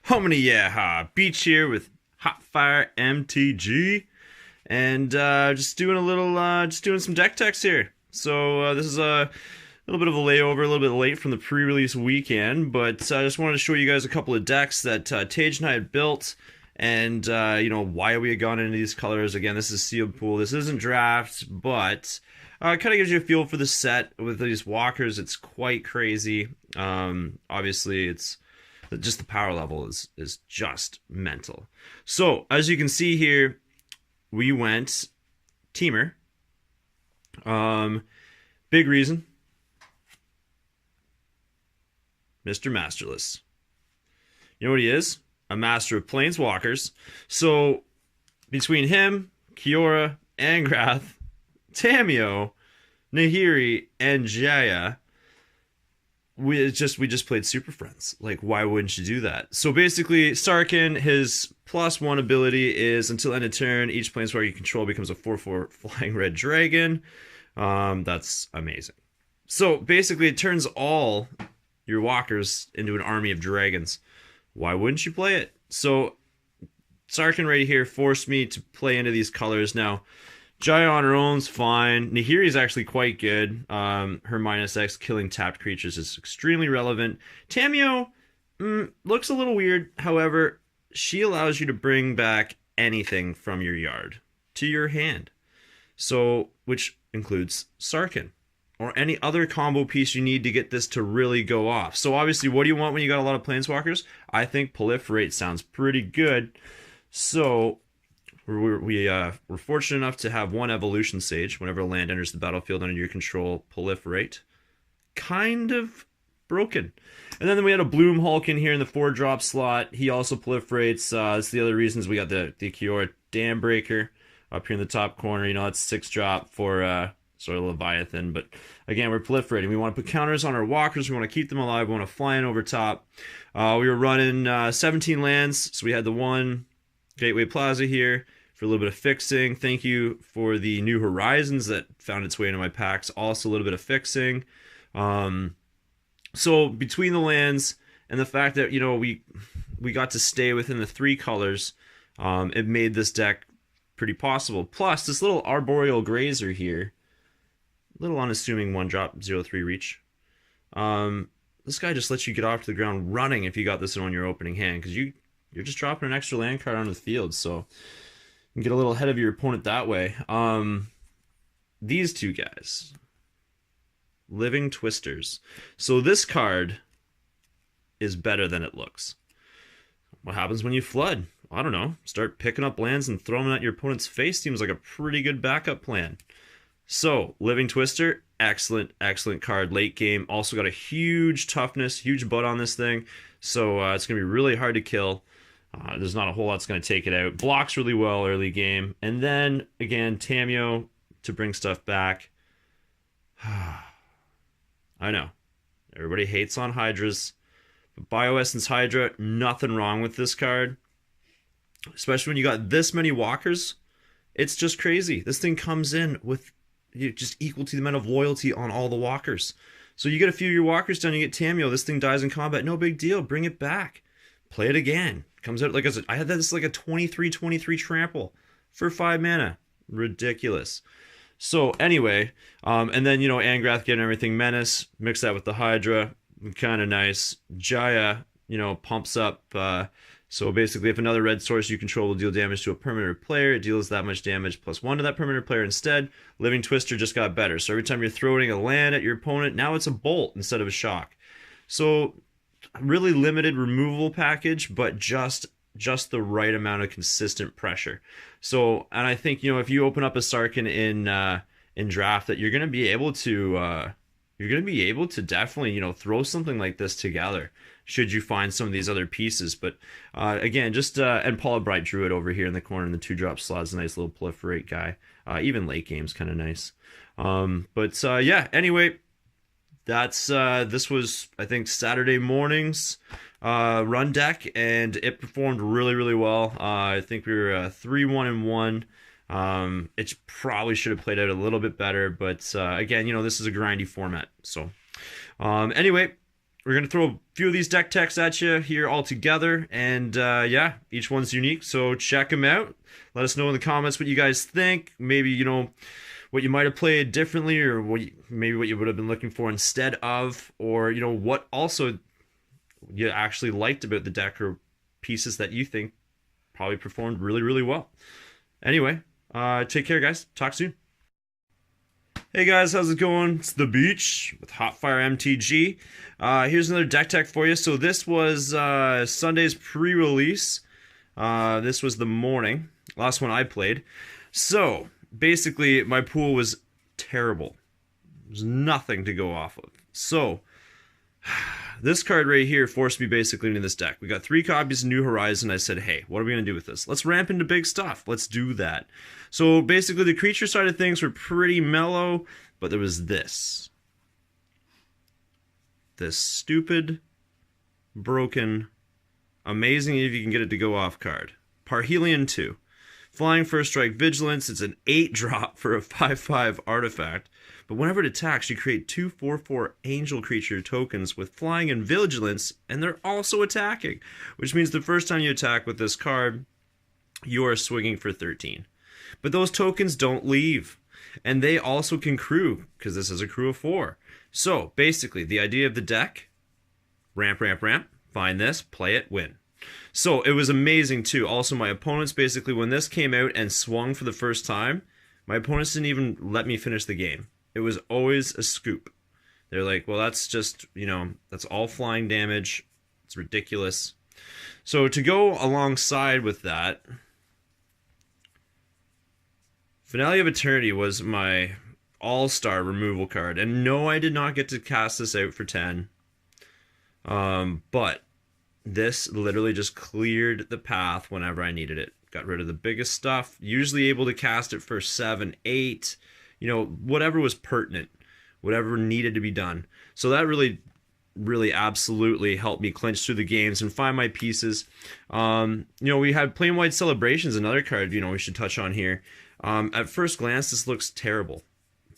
Hominy yeah, Beach here with HotFireMTG, and just doing a little, just doing some deck techs here. So this is a little bit of a layover, a little bit late from the pre-release weekend, but I just wanted to show you guys a couple of decks that Tage and I had built, and you know why we had gone into these colors. Again, this is sealed pool. This isn't draft, but it kind of gives you a feel for the set with these walkers. It's quite crazy. Obviously, it's just the power level is just mental. So as you can see here, we went Teamer. Big reason, Mr. Masterless. You know what he is? A master of planeswalkers. So between him, Kiora, Angrath, Tamiyo, Nahiri, and Jaya, we just played Super Friends. Like, why wouldn't you do that? So basically, Sarkhan, his +1 ability is until end of turn, each planeswalker you control becomes a 4/4 flying red dragon. That's amazing. So basically, it turns all your walkers into an army of dragons. Why wouldn't you play it? So Sarkhan right here forced me to play into these colors. Now, Jaya on her own's fine. Nahiri is actually quite good. Her -X killing tapped creatures is extremely relevant. Tamiyo looks a little weird. However, she allows you to bring back anything from your yard to your hand. So, which includes Sarkhan or any other combo piece you need to get this to really go off. So obviously, what do you want when you got a lot of planeswalkers? I think Proliferate sounds pretty good. So we're fortunate enough to have one Evolution Sage. Whenever a land enters the battlefield under your control, Proliferate. Kind of broken. And then we had a Bloom Hulk in here in the 4-drop slot. He also proliferates. That's the other reasons we got the Kiora Dam Breaker up here in the top corner. You know, that's 6-drop for sort of Leviathan. But again, we're proliferating. We want to put counters on our walkers. We want to keep them alive. We want to fly in over top. We were running 17 lands. So we had the one Gateway Plaza here for a little bit of fixing. Thank you for the New Horizons that found its way into my packs. Also a little bit of fixing. So between the lands and the fact that, you know, we got to stay within the 3 colors, it made this deck pretty possible. Plus, this little Arboreal Grazer here, little unassuming 1-drop 0/3 reach. This guy just lets you get off to the ground running if you got this on your opening hand, because you're just dropping an extra land card onto the field, so you can get a little ahead of your opponent that way. These two guys, Living Twisters. So this card is better than it looks. What happens when you flood? I don't know. Start picking up lands and throwing them at your opponent's face. Seems like a pretty good backup plan. So, Living Twister, excellent, excellent card late game. Also got a huge toughness, huge butt on this thing. So it's going to be really hard to kill. There's not a whole lot that's going to take it out. Blocks really well early game. And then, again, Tamiyo to bring stuff back. I know. Everybody hates on Hydras. But Bioessence Hydra, nothing wrong with this card. Especially when you got this many walkers. It's just crazy. This thing comes in with just equal to the amount of loyalty on all the walkers. So you get a few of your walkers done, you get Tamiyo. This thing dies in combat. No big deal. Bring it back. Play it again. Comes out like I had this like a 23/23 trample for 5 mana. Ridiculous. So anyway, and then, you know, Angrath getting everything menace, mix that with the Hydra, kind of nice. Jaya, you know, pumps up. So basically, if another red source you control will deal damage to a permanent player, it deals that much damage +1 to that permanent player instead. Living Twister just got better. So every time you're throwing a land at your opponent, now it's a bolt instead of a shock. So really limited removal package, but just the right amount of consistent pressure. So, and I think, you know, if you open up a Sarkhan in draft, that you're going to be able to definitely, you know, throw something like this together should you find some of these other pieces. But again, just and Paula Bright Druid over here in the corner in the 2-drop slot is a nice little proliferate guy. Even late game's kind of nice. Yeah, anyway, that's this was, I think, Saturday morning's run deck, and it performed really, really well. I think we were 3-1-1. It probably should have played out a little bit better, but again, you know, this is a grindy format. So anyway, we're going to throw a few of these deck techs at you here all together. And yeah, each one's unique. So check them out. Let us know in the comments what you guys think. Maybe, you know, what you might have played differently, or maybe what you would have been looking for instead of, or, you know, what also you actually liked about the deck, or pieces that you think probably performed really, really well. Anyway, take care, guys. Talk soon. Hey guys, how's it going? It's The Beach with HotFireMTG. Here's another deck tech for you. So this was Sunday's pre-release. This was the morning. Last one I played. So basically, my pool was terrible. There's nothing to go off of. So this card right here forced me basically into this deck. We got 3 copies of New Horizon. I said, hey, what are we going to do with this? Let's ramp into big stuff. Let's do that. So basically, the creature side of things were pretty mellow, but there was this. This stupid, broken, amazing if you can get it to go off card. Parhelion II. Flying First Strike Vigilance. It's an 8-drop for a 5/5 artifact. But whenever it attacks, you create 2 4/4 angel creature tokens with flying and vigilance, and they're also attacking. Which means the first time you attack with this card, you are swinging for 13. But those tokens don't leave. And they also can crew, because this is a crew of 4. So, basically, the idea of the deck, ramp, ramp, ramp, find this, play it, win. So, it was amazing, too. Also, my opponents, basically, when this came out and swung for the first time, my opponents didn't even let me finish the game. It was always a scoop. They're like, well, that's just, you know, that's all flying damage. It's ridiculous. So, to go alongside with that, Finale of Eternity was my all-star removal card. And no, I did not get to cast this out for 10. But this literally just cleared the path whenever I needed it. Got rid of the biggest stuff. Usually able to cast it for 7, 8. You know, whatever was pertinent. Whatever needed to be done. So that really absolutely helped me clinch through the games and find my pieces. You know, we had Plain-White Celebrations, another card, you know, we should touch on here. At first glance, this looks terrible.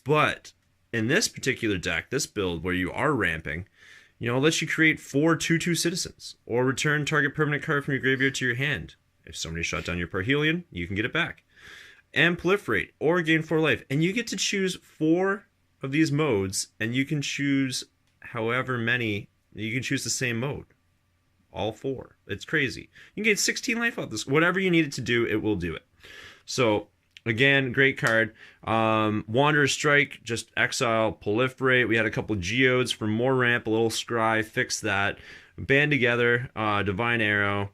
But in this particular deck, this build where you are ramping, you know, it lets you create 4 2/2 citizens, or return target permanent card from your graveyard to your hand. If somebody shot down your Parhelion, you can get it back. And proliferate, or gain 4 life. And you get to choose 4 of these modes, and you can choose however many, you can choose the same mode. All 4. It's crazy. You can get 16 life out of this. Whatever you need it to do, it will do it. So, again, great card. Wanderer's Strike, just exile, proliferate. We had a couple geodes for more ramp, a little scry, fix that. Band together, Divine Arrow,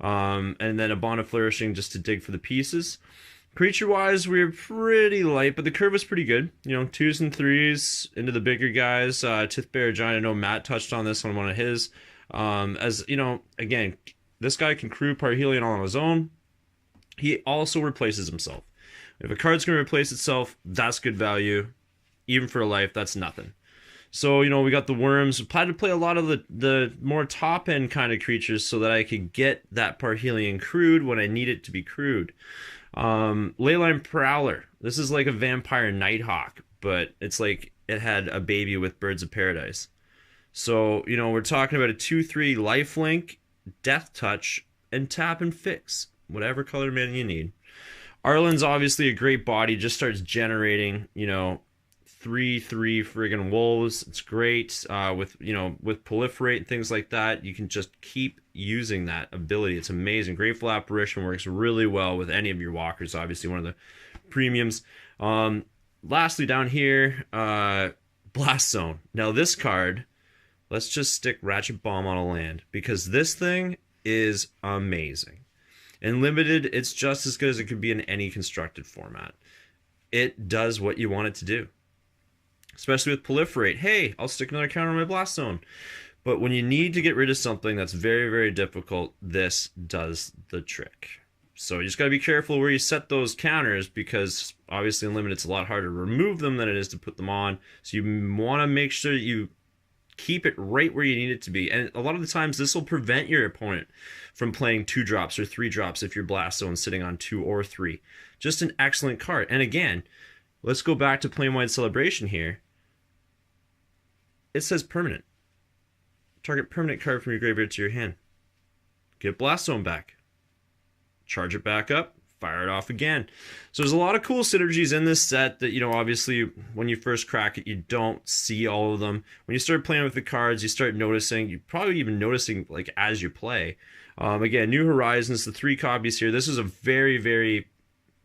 and then a Bond of Flourishing just to dig for the pieces. Creature-wise, we were pretty light, but the curve was pretty good. You know, 2s and 3s into the bigger guys. Tithbearer Giant, I know Matt touched on this on one of his. As, you know, again, this guy can crew Parhelion all on his own. He also replaces himself. If a card's going to replace itself, that's good value. Even for a life, that's nothing. So, you know, we got the worms. I had to play a lot of the more top-end kind of creatures so that I could get that Parhelion crewed when I need it to be crewed. Leyline Prowler. This is like a vampire Nighthawk, but it's like it had a baby with Birds of Paradise. So, you know, we're talking about a 2/3 lifelink, Death Touch, and tap and fix. Whatever color mana you need. Arlen's obviously a great body, just starts generating, you know, 3/3 friggin' wolves. It's great. With, you know, with proliferate and things like that, you can just keep using that ability. It's amazing. Grateful Apparition works really well with any of your walkers, obviously one of the premiums. Lastly, down here, Blast Zone. Now this card, let's just stick Ratchet Bomb on a land, because this thing is amazing. In Limited, it's just as good as it could be in any constructed format. It does what you want it to do. Especially with Proliferate. Hey, I'll stick another counter on my Blast Zone. But when you need to get rid of something that's very, very difficult, this does the trick. So you just got to be careful where you set those counters, because obviously in Limited it's a lot harder to remove them than it is to put them on. So you want to make sure that you keep it right where you need it to be. And a lot of the times this will prevent your opponent from playing 2 drops or 3 drops if your Blast Zone is sitting on 2 or 3. Just an excellent card. And again, let's go back to Plain-White Celebration here. It says permanent. Target permanent card from your graveyard to your hand. Get Blast Zone back. Charge it back up. Fire it off again. So there's a lot of cool synergies in this set that, you know, obviously when you first crack it, you don't see all of them. When you start playing with the cards, you start noticing, you're probably even noticing like as you play. Again, New Horizons, the 3 copies here. This is a very, very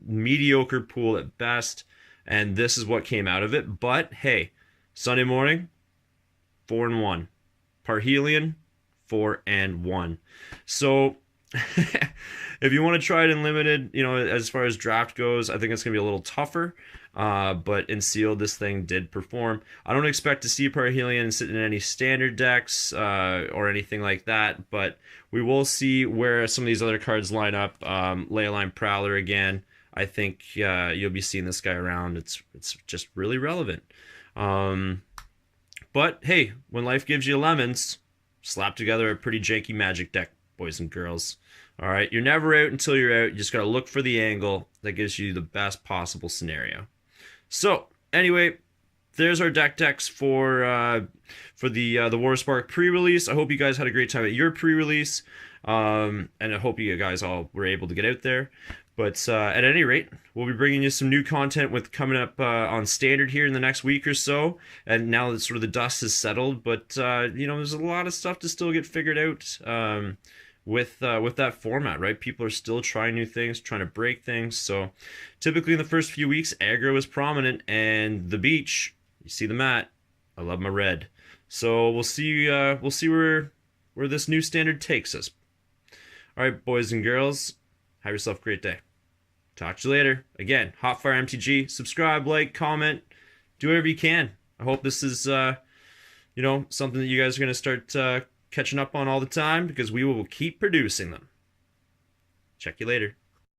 mediocre pool at best, and this is what came out of it. But hey, Sunday morning, 4-1. Parhelion, 4-1. So if you want to try it in limited, you know, as far as draft goes, I think it's going to be a little tougher. But in sealed, this thing did perform. I don't expect to see Parhelion sit in any standard decks or anything like that, but we will see where some of these other cards line up. Leyline Prowler again. I think you'll be seeing this guy around. It's just really relevant. But hey, when life gives you lemons, slap together a pretty janky Magic deck, boys and girls. All right, you're never out until you're out. You just got to look for the angle that gives you the best possible scenario. So anyway, there's our decks for the Warspark pre-release. I hope you guys had a great time at your pre-release, and I hope you guys all were able to get out there. But at any rate, we'll be bringing you some new content with coming up on Standard here in the next week or so. And now that sort of the dust has settled, but you know, there's a lot of stuff to still get figured out with that format, right? People are still trying new things, trying to break things. So typically in the first few weeks, aggro is prominent, and the beach, you see the mat. I love my red. So we'll see where this new Standard takes us. All right, boys and girls. Have yourself a great day. Talk to you later. Again, HotFireMTG. Subscribe, like, comment, do whatever you can. I hope this is, you know, something that you guys are going to start catching up on all the time, because we will keep producing them. Check you later.